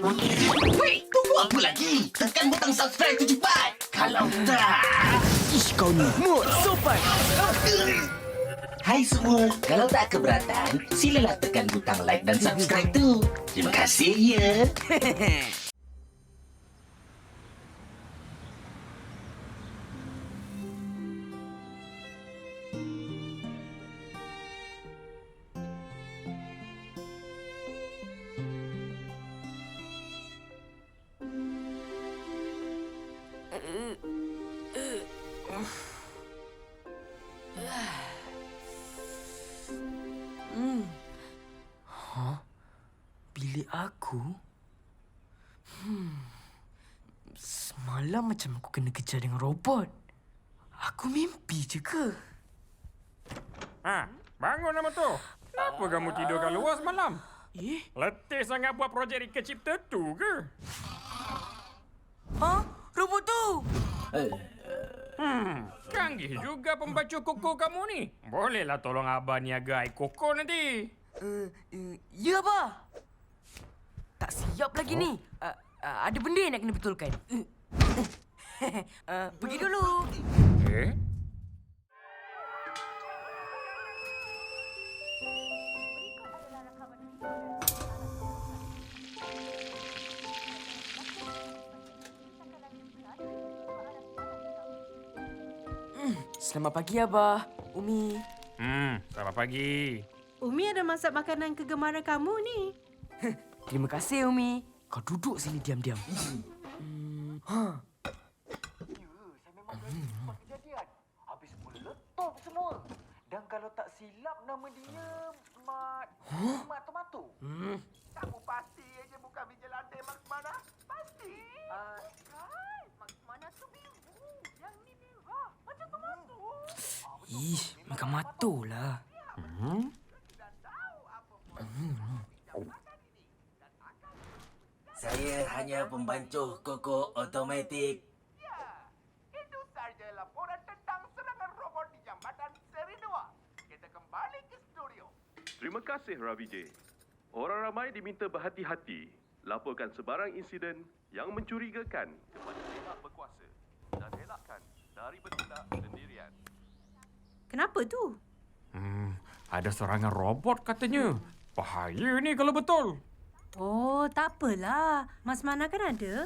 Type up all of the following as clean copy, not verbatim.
Wait, tunggu apa lagi? Tekan butang subscribe tu cepat. Kalau tak... Ish, kau ni mood sopan. Hai semua, kalau tak keberatan, silalah tekan butang like dan subscribe tu. Terima kasih ya. Bilik aku? Semalam macam aku kena kejar dengan robot. Aku mimpi je ke? Bangun nama tu. Kenapa kamu tidur kat luar semalam? Letih sangat buat projek Rika Cipta tu ke? Robot tu! Canggih juga pembaca koko kamu ni. Bolehlah tolong abah niaga air koko nanti. Ya, Abah. Tak siap lagi ni. Ada benda yang nak kena betulkan. Pergi dulu. Selamat pagi, Abah. Umi. Selamat pagi. Umi ada masak makanan kegemaran kamu ni. Terima kasih, Umi. Kau duduk sini diam-diam. Saya memang berani buat kejadian. Habis meletup semua. Dan kalau tak silap nama dia Mat Tomato. Kamu pasti aja bukan vigilante Max Mana? Pasti. Kan, Max Mana tu biru. Yang ni merah. Macam tomato. Ish, makan mata lah. Saya hanya pembancuh koko automatik. Ya, itu saja laporan tentang serangan robot di jambatan seri 2. Kita kembali ke studio. Terima kasih, Ravi J. Orang ramai diminta berhati-hati. Laporkan sebarang insiden yang mencurigakan kepada pihak berkuasa dan elakkan dari bertindak sendirian. Kenapa tu? Ada serangan robot katanya. Bahaya ni kalau betul. Oh, tak apalah. Mas Mana kan ada?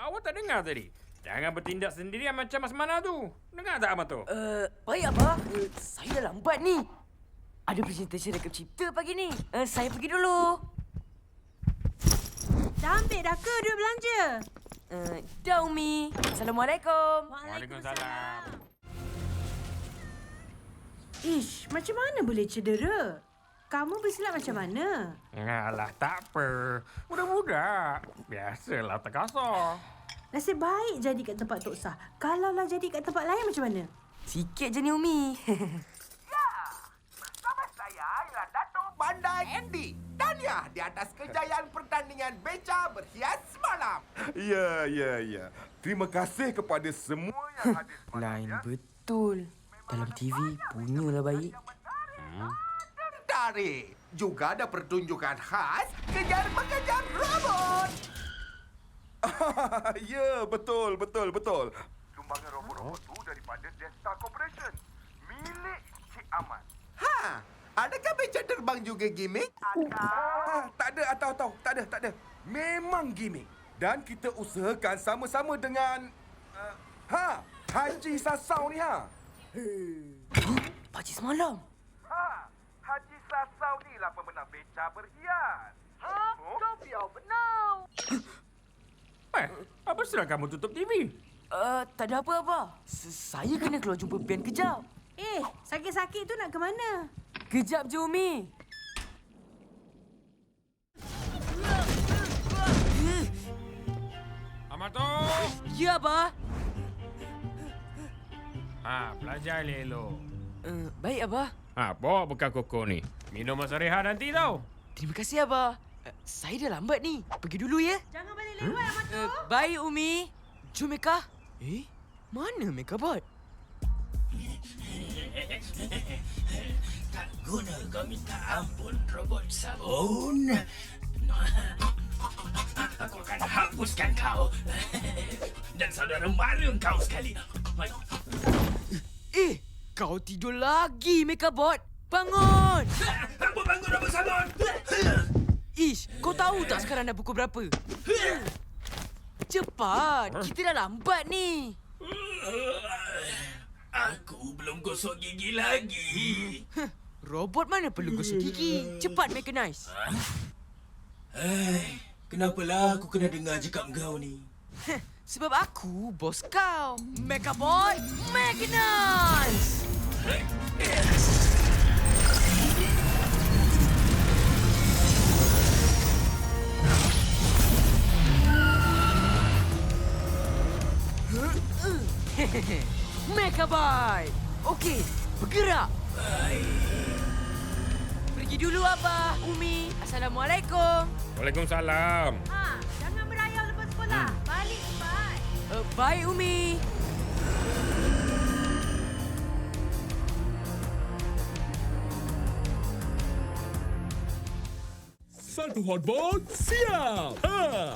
Awak tak dengar tadi? Jangan bertindak sendirian macam Mas Mana tu. Dengar tak Ahmad tu? Baik, Abah. Saya dah lambat ni. Ada presentation rekap cipta pagi ni. Saya pergi dulu. Dah ambil dah ke duit belanja? Dah, Umi. Assalamualaikum. Waalaikumsalam. Ish, macam mana boleh cedera? Kamu bersilat macam mana? Alah, tak apa. Budak-budak. Biasalah terkasar. Nasib baik jadi kat tempat Tok Sah. Kalaulah jadi kat tempat lain macam mana? Sikit je ni, Umi. Ya, bersama saya ialah Dato' Bandai Andy. Tahniah di atas kejayaan pertandingan beca berhias semalam. Ya. Terima kasih kepada semua yang hadir semalam. Lain betul. Dalam TV punyalah baik. Dari juga ada pertunjukan khas kejar-mengejar robot. Ya, betul. Sumbangan robot-robot tu daripada Jetstar Corporation. Milik Cik Ahmad. Adakah beca terbang juga gimmick? Tak ada. Memang gimmick. Dan kita usahakan sama-sama dengan... Haji Sasau ni Pakcik semalam. Haji Sasau ni lah pemenang beca berhias. Kau biar benar. Apa sedang kamu tutup TV? Tak ada apa, Abah. Saya kena keluar jumpa band kejap. Sakit-sakit tu nak ke mana? Kejap je, Umi. Ahmad tu. Ya, Abah. Belajar elok. Baik, Abah. Bawa bekal koko ni. Minum masa rehat nanti tau. Terima kasih, Abah. Saya dah lambat ni. Pergi dulu ya. Jangan balik lewat, Ahmad tu. Baik, Umi. Jom, Meka. Mana Meka Bot? Tak guna kau minta ampun, robot sabun. mampuskan kau. Dan saudara mara kau sekali. Kau tidur lagi, Megabot. Bangun! Bangun, Robot Salon! Ish, kau tahu tak sekarang dah pukul berapa? Cepat, kita dah lambat ni. Aku belum gosok gigi lagi. Robot mana perlu gosok gigi? Cepat, Mechanize. Kenapalah aku kena dengar cakap kau ni? Sebab aku bos kau. Megabot, Mechanize! Megabyte. Okey, bergerak. Pergi dulu Abah, Umi. Assalamualaikum. Waalaikumsalam. Jangan merayau lepas sekolah. Balik cepat. Baik Umi. Satu hotball siap.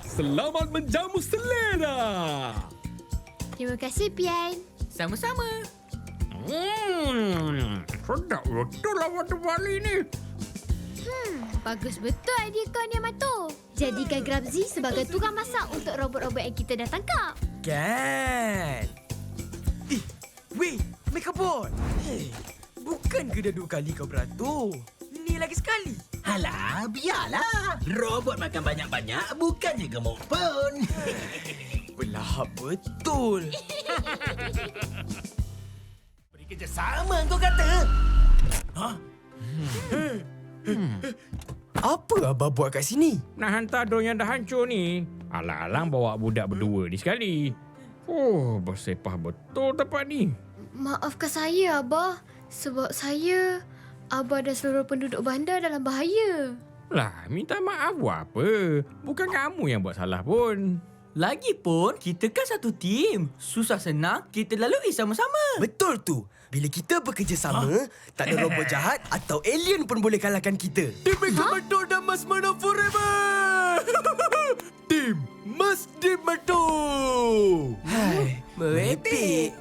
Selamat menjamu selera. Terima kasih, Pian. Sama-sama. Sedap betul lah waktu Bali ni. Bagus betul idea kau ni, Amato. Jadikan Grabzi sebagai tukang masak untuk robot-robot yang kita dah tangkap. Kan? Weh, Megabot. Bukan ke dah 2 kali kau beratur? Ni lagi sekali. Alah, biarlah. Robot makan banyak-banyak bukannya gemuk pun. Belahap betul. Beri kerjasama kau kata. Apa Abah buat kat sini? Nak hantar drone yang dah hancur ni. Alang-alang bawa budak berdua ni sekali. Oh, bersepah betul tempat ni. Maafkan saya, Abah. Sebab saya, Abah dan seluruh penduduk bandar dalam bahaya. Lah, minta maaf buat apa? Bukan kamu yang buat salah pun. Lagipun, kita kan satu tim. Susah senang, kita lalui sama-sama. Betul tu. Bila kita bekerjasama, tak ada robot jahat atau alien pun boleh kalahkan kita. Tim Megabot dan Mas Mana forever! Tim Mas Dimato! Hai, merepek.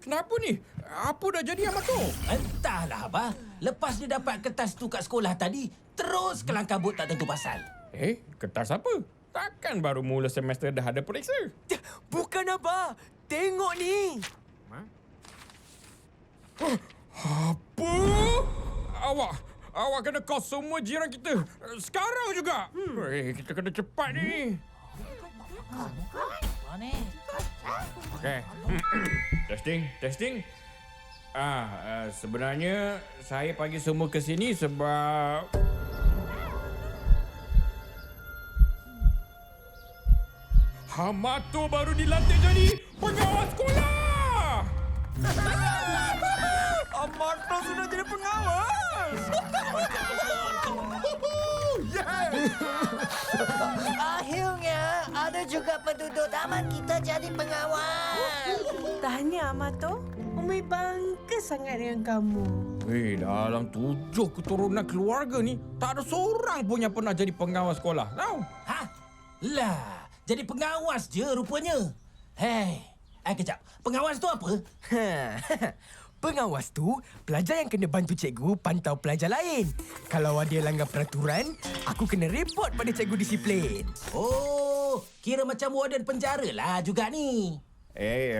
Kenapa ni? Apa dah jadi Amato? Entahlah, Abah. Lepas dia dapat kertas tu kat sekolah tadi, terus kelang kabut tak tentu pasal. Kertas apa? Takkan baru mula semester dah ada periksa? Bukan Abah. Tengok ni. Apa? Awak kena kos semua jiran kita. Sekarang juga. Kita kena cepat ni. Okey. Testing. Sebenarnya saya panggil semua ke sini sebab Hamato baru dilantik jadi pengawas sekolah. Hamato sudah jadi pengawas. Akhirnya ada juga penduduk taman kita jadi pengawal. Tahniah, Amato. Umi bangga sangat dengan kamu. Dalam 7 keturunan keluarga ni, tak ada seorang pun yang pernah jadi pengawas sekolah. Tahu? Lah, jadi pengawas je rupanya. Kejap. Pengawas tu apa? Pengawas tu pelajar yang kena bantu cikgu pantau pelajar lain. Kalau ada yang langgar peraturan, aku kena report pada cikgu disiplin. Oh, kira macam warden penjara lah juga ni.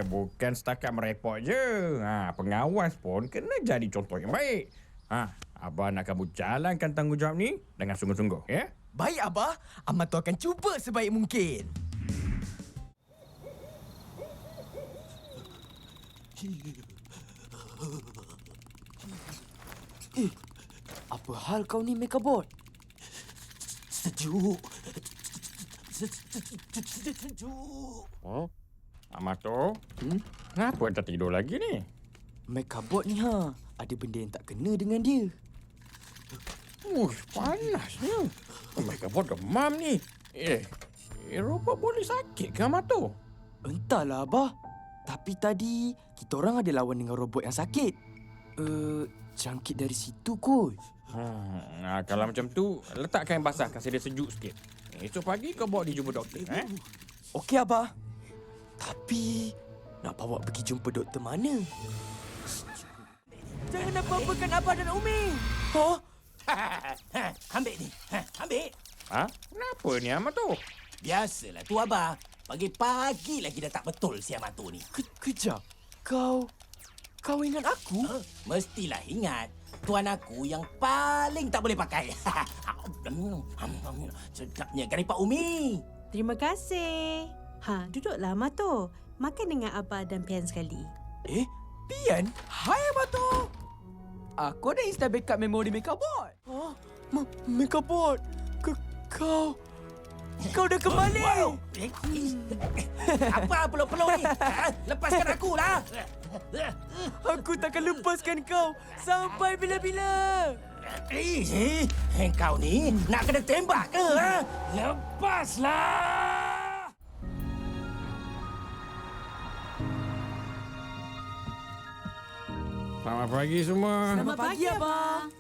Bukan setakat merepot je. Pengawas pun kena jadi contoh yang baik. Abah nak kamu jalankan tanggungjawab ni dengan sungguh-sungguh, ya? Baik, Abah. Amato akan cuba sebaik mungkin. Apa hal kau ni, Megabot? Sejuk. Amato, kenapa tak tidur lagi ni? Megabot ni ada benda yang tak kena dengan dia. Panasnya. Megabot demam ni. Robot boleh sakit ke Amato? Entahlah, Abah. Tapi tadi, kita orang ada lawan dengan robot yang sakit. Jangkit dari situ, kot. Kalau macam tu, letak kain basah kasih dia sejuk sikit. Esok pagi kau bawa dia jumpa doktor. Okey, Abah. Tapi, nak bawa pergi jumpa doktor mana? Jangan apa-apakan Abah dan Umi. Ambil ni. Ambil. Kenapa ni Ahmad tu? Biasalah tu Abah. Pagi-pagi lagi dah tak betul si Ahmad tu ni. Kejap. Kau ingat aku? Mestilah ingat. Tuan aku yang paling tak boleh pakai. Sedapnya kan Pak Umi. Terima kasih. Duduklah Mato. Makan dengan Abah dan Pian sekali. Pian? Hai, Mato. Aku ada install backup memori MakerBot. MakerBot? Kau dah kembali. Wow. Apa peluk-peluk ni? Lepaskan aku lah. Aku takkan lepaskan kau sampai bila-bila. Kau ni nak kena tembak ke? Lepaslah. Selamat pagi semua. Selamat pagi, Abah.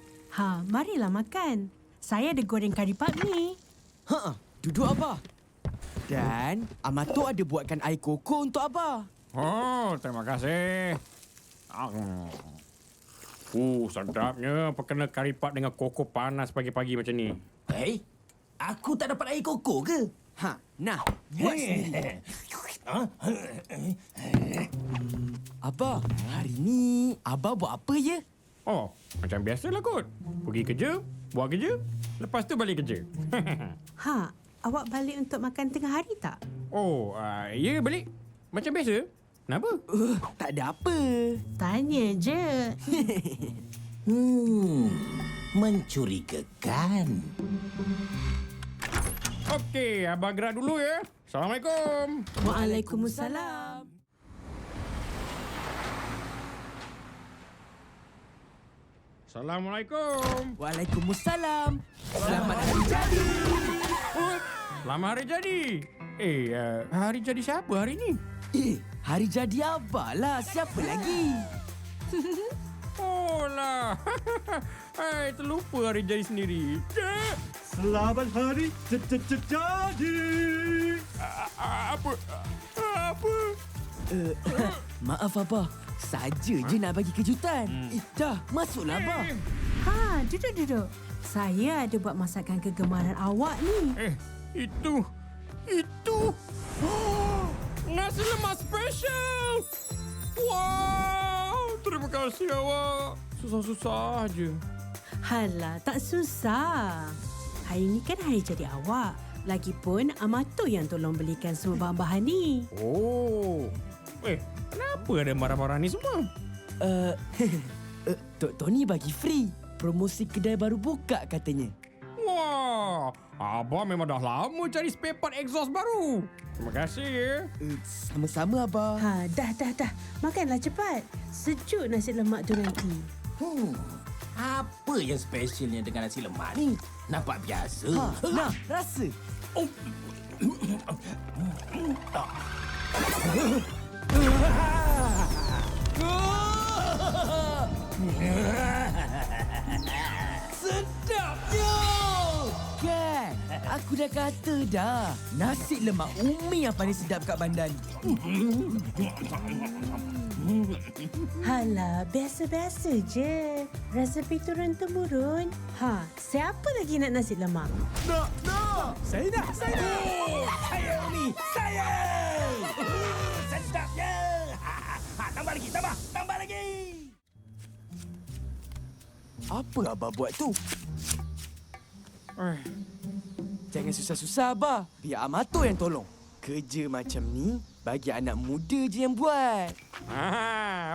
Marilah makan. Saya ada goreng kari pak mi. Duduk, Abah. Dan Amato ada buatkan air koko untuk Abah. Terima kasih. Sedapnya kena kari pak dengan koko panas pagi-pagi macam ni. Aku tak dapat air koko ke? Nah, buat sendiri. Abah, hari ni Abah buat apa je? Macam biasalah kot. Pergi kerja, buat kerja, lepas tu balik kerja. Awak balik untuk makan tengah hari tak? Ya balik. Macam biasa. Kenapa? Tak ada apa. Tanya je. Mencurigakan. Okey, Abah gerak dulu ya. Assalamualaikum. Waalaikumsalam. Assalamualaikum. Waalaikumsalam. Selamat hari jadi. Selamat hari jadi. Hari jadi siapa hari ni? Hari jadi Abah lah. Siapa lagi? Lah. Terlupa hari jadi sendiri. Selamat hari jadi. Apa? Maaf, Abah. Saja je nak bagi kejutan. Dah, masuklah, Abah. Duduk. Saya ada buat masakan kegemaran awak ni. Itu. Nasi lemak special. Wow, terima kasih awak. Susah-susah aja. Tak susah. Hari ni kan hari jadi awak. Lagipun Amato yang tolong belikan semua bahan-bahan ni. Kenapa ada marah-marah ni semua? Tok Tony bagi free. Promosi kedai baru buka katanya. Wah, Abah memang dah lama cari spare part exhaust baru. Terima kasih ya. Sama-sama, Abah. Dah. Makanlah cepat. Sejuk nasi lemak tu nanti. Apa yang specialnya dengan nasi lemak ni? Nampak biasa. Nah, rasa. Sedapnya! Kan, aku dah kata dah. Nasi lemak Umi yang paling sedap kat bandar ni. Biasa-biasa je. Resepi turun-temurun. Siapa lagi nak nasi lemak? Nak! Saya nak! Saya Umi! Saya! Sedapnya! Tambah lagi! Tambah lagi! Apa Abah buat tu? Jangan susah-susah, Abah. Biar Amato yang tolong. Kerja macam ni, bagi anak muda je yang buat.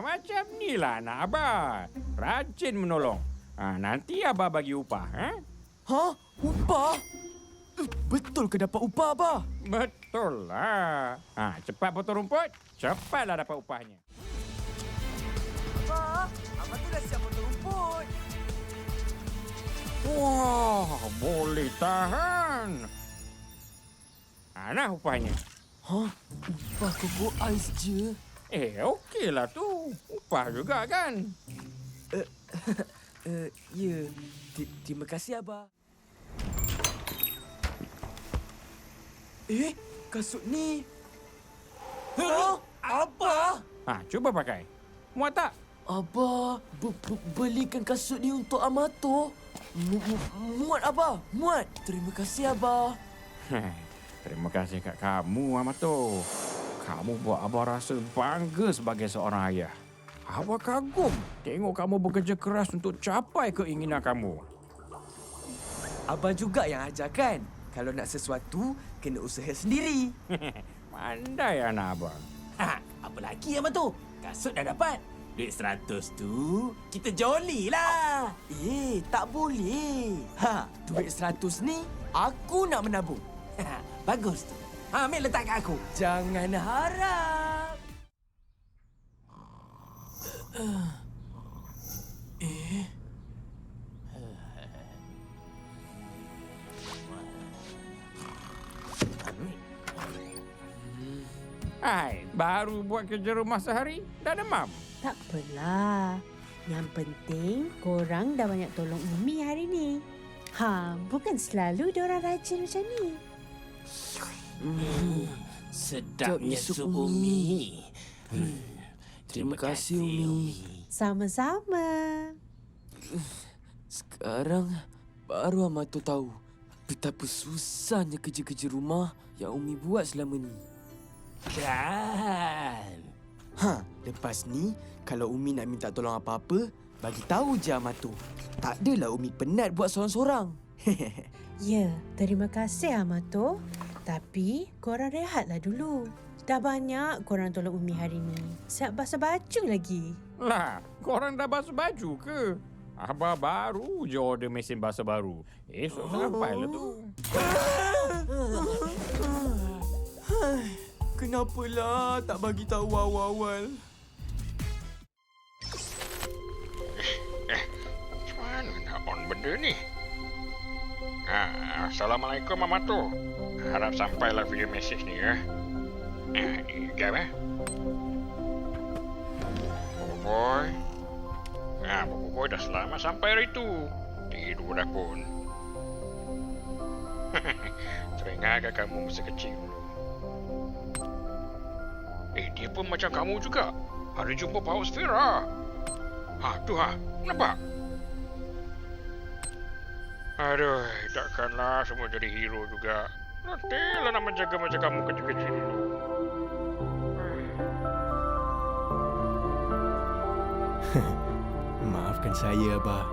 Macam ni lah anak Abah. Rajin menolong. Nanti Abah bagi upah. Upah? Betul ke dapat upah, Abah? Betul lah. Cepat potong rumput, cepatlah dapat upahnya. Abah tu dah siap potong rumput. Wah, boleh tahan. Nah upahnya. Upah koko ais je. Okeylah tu. Upah juga kan? Ya. Terima kasih, Abah. Kasut ni. Abah! Cuba pakai. Muat tak? Abah, belikan kasut ni untuk Amato. Muat, Abah. Muat. Terima kasih, Abah. Terima kasih kat kamu, Amato. Kamu buat Abah rasa bangga sebagai seorang ayah. Abah kagum tengok kamu bekerja keras untuk capai keinginan kamu. Abah juga yang ajarkan. Kalau nak sesuatu, kena usaha sendiri. Pandai anak abang. Apa lagi yang tu? Kasut dah dapat. Duit 100 tu, kita joli lah. Tak boleh. Duit 100 ni, aku nak menabung. Bagus tu. Ambil letak kat aku. Jangan harap. Hai, baru buat kerja rumah sehari, dah demam. Tak apalah. Yang penting korang dah banyak tolong Umi hari ni. Bukan selalu diorang rajin macam ni. Sedapnya sup Umi. Terima kasih, Umi. Sama-sama. Sekarang baru Amato tahu betapa susahnya kerja-kerja rumah yang Umi buat selama ni. Dan Lepas ni, kalau Umi nak minta tolong apa-apa, bagi tahu je Amato. Tak adalah Umi penat buat sorang-sorang. Ya, terima kasih Amato. Tapi korang rehatlah dulu. Dah banyak korang tolong Umi hari ni. Siap basuh baju lagi. Lah, korang dah basuh baju ke? Abah baru je order mesin basuh baru. Esok sampailah tu. Kenapalah tak bagi tahu awal-awal? Macam mana nak on benda ni? Assalamualaikum, Amato. Harap sampailah video mesej ni ya. Jap Bobo Boy dah selamat sampai hari tu. Tidur dah pun. Teringat kamu masa kecil dulu. Dia pun macam kamu juga. Ada jumpa Paus Fira. Tu nampak? Aduh, takkanlah semua jadi hero juga. Nantilah nak menjaga macam kamu kecil-kecil dulu. Maafkan saya, Abah.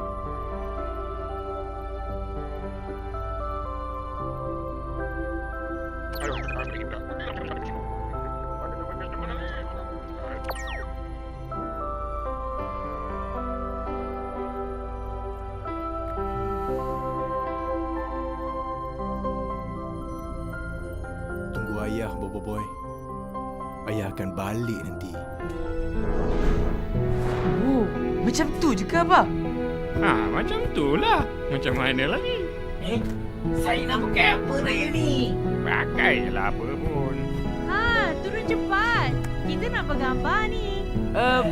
Tunggu ayah, Bobo Boy. Ayah akan balik nanti. Macam tu je ke, Abah? Macam tu lah. Macam mana lagi? Saya nak pakai apa raya ni? Pakai je lah apa pun. Turun cepat. Kita nak bergambar ni.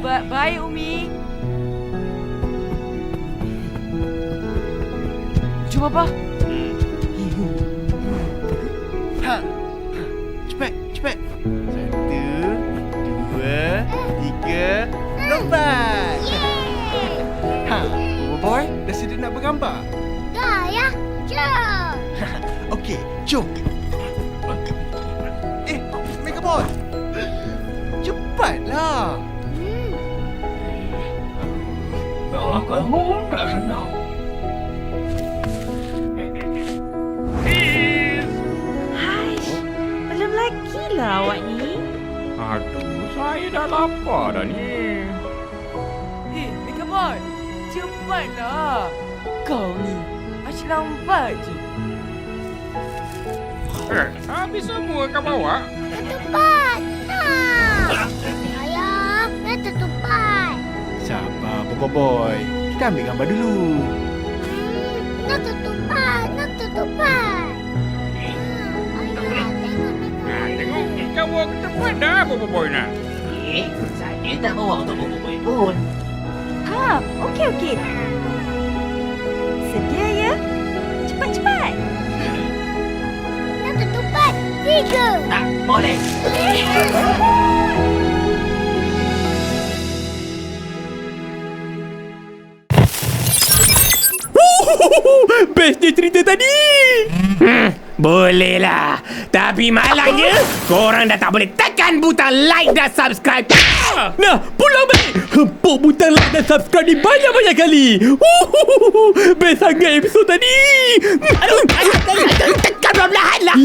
Baik, Umi. Jom, Abah. Cepat. 1, 2, 3, lompat! Bobo Boy, dah sedia nak bergambar? Dah ya. Jom. Okey, jom. Mega Boy. Cepatlah. Kamu tak senang. Belum lagi lah awak ni. Aduh, saya dah lapar dah ni. Mega Boy, cepatlah. Kau ni asyik lambat je. Habis semua kau bawa? Ketupat. Ayah, nak ketupat. Sabar, Bobo Boy. Kita ambil gambar dulu. Nak ketupat. Ayah, tengok. Tengok. bawa ke tempat dah, Boboiboy nak. Saya tak bawa untuk Boboiboy pun. Okey. Sedia ya? Cepat-cepat. 1, 2, 3. Tak boleh. Best dia cerita tadi. Bolehlah. Tapi malangnya, korang dah tak boleh tekan butang like dan subscribe. Nah, pulang balik. Hempuk butang like dan subscribe ni banyak-banyak kali. Best sangat episod tadi. Aduh, tekan perlahan lah.